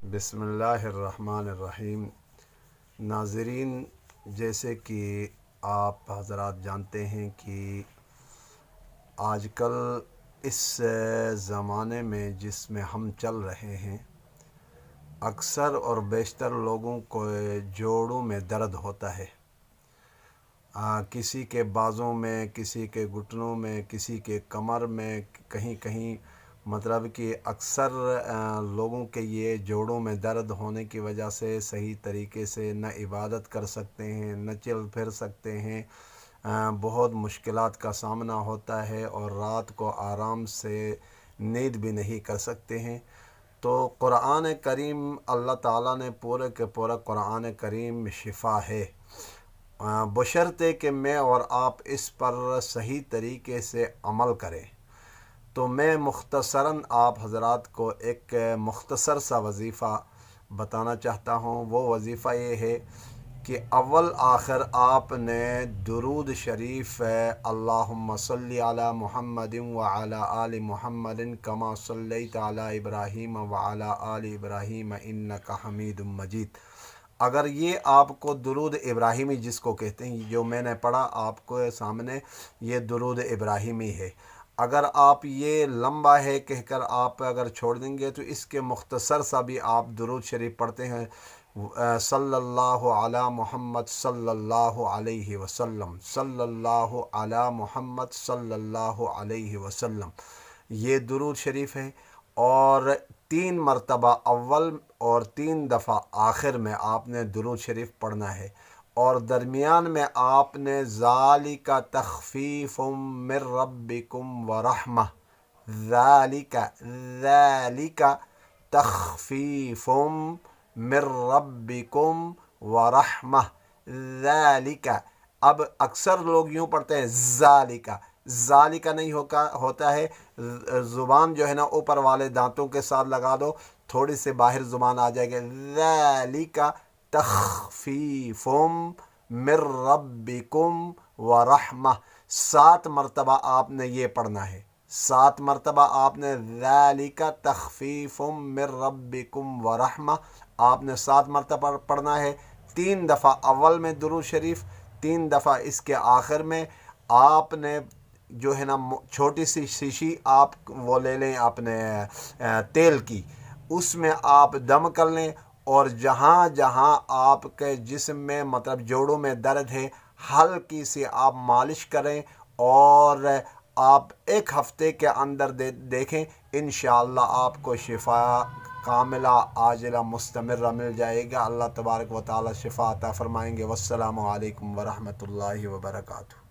بسم اللہ الرحمن الرحیم۔ ناظرین، جیسے کہ آپ حضرات جانتے ہیں کہ آج کل اس زمانے میں جس میں ہم چل رہے ہیں، اکثر اور بیشتر لوگوں کو جوڑوں میں درد ہوتا ہے۔ کسی کے بازوں میں، کسی کے گھٹنوں میں، کسی کے کمر میں، کہیں کہیں مطلب کہ اکثر لوگوں کے یہ جوڑوں میں درد ہونے کی وجہ سے صحیح طریقے سے نہ عبادت کر سکتے ہیں، نہ چل پھر سکتے ہیں، بہت مشکلات کا سامنا ہوتا ہے اور رات کو آرام سے نیند بھی نہیں کر سکتے ہیں۔ تو قرآن کریم، اللہ تعالیٰ نے پورے کے پورا قرآن کریم شفا ہے، بشرطے کہ میں اور آپ اس پر صحیح طریقے سے عمل کریں۔ تو میں مختصراً آپ حضرات کو ایک مختصر سا وظیفہ بتانا چاہتا ہوں۔ وہ وظیفہ یہ ہے کہ اول آخر آپ نے درود شریف اللہم صلی علی محمد وعلی آل محمد کما صلیت علی ابراہیم وعلی آل ابراہیم انک حمید مجید۔ اگر یہ آپ کو درود ابراہیمی جس کو کہتے ہیں، جو میں نے پڑھا آپ کو سامنے، یہ درود ابراہیمی ہے۔ اگر آپ یہ لمبا ہے کہہ کر آپ اگر چھوڑ دیں گے تو اس کے مختصر سا بھی آپ درود شریف پڑھتے ہیں، صلی اللہ علی محمد صلی اللہ علیہ وسلم، صلی اللہ علی محمد صلی اللہ علیہ وسلم، یہ درود شریف ہے۔ اور 3 مرتبہ اول اور 3 دفعہ آخر میں آپ نے درود شریف پڑھنا ہے، اور درمیان میں آپ نے ذالک تخفیف من ربکم ورحمہ، ذالک تخفیف من ربکم ورحمہ، ذالک۔ اب اکثر لوگ یوں پڑھتے ہیں ذالک نہیں ہوتا ہے، زبان جو ہے نا اوپر والے دانتوں کے ساتھ لگا دو، تھوڑی سے باہر زبان آ جائے گی، ذالک تخفیف من ربکم ورحمہ۔ 7 مرتبہ آپ نے یہ پڑھنا ہے، 7 مرتبہ آپ نے ذالک تخفیف من ربکم ورحمہ آپ نے 7 مرتبہ پڑھنا ہے۔ 3 دفعہ اول میں درود شریف، 3 دفعہ اس کے آخر میں۔ آپ نے جو ہے نا چھوٹی سی شیشی آپ وہ لے لیں اپنے تیل کی، اس میں آپ دم کر لیں، اور جہاں جہاں آپ کے جسم میں مطلب جوڑوں میں درد ہے، ہلکی سی آپ مالش کریں، اور آپ 1 ہفتے کے اندر دیکھیں انشاءاللہ آپ کو شفا کاملہ عاجلہ مستمرہ مل جائے گا۔ اللہ تبارک و تعالی شفا عطا فرمائیں گے۔ والسلام علیکم ورحمۃ اللہ وبرکاتہ۔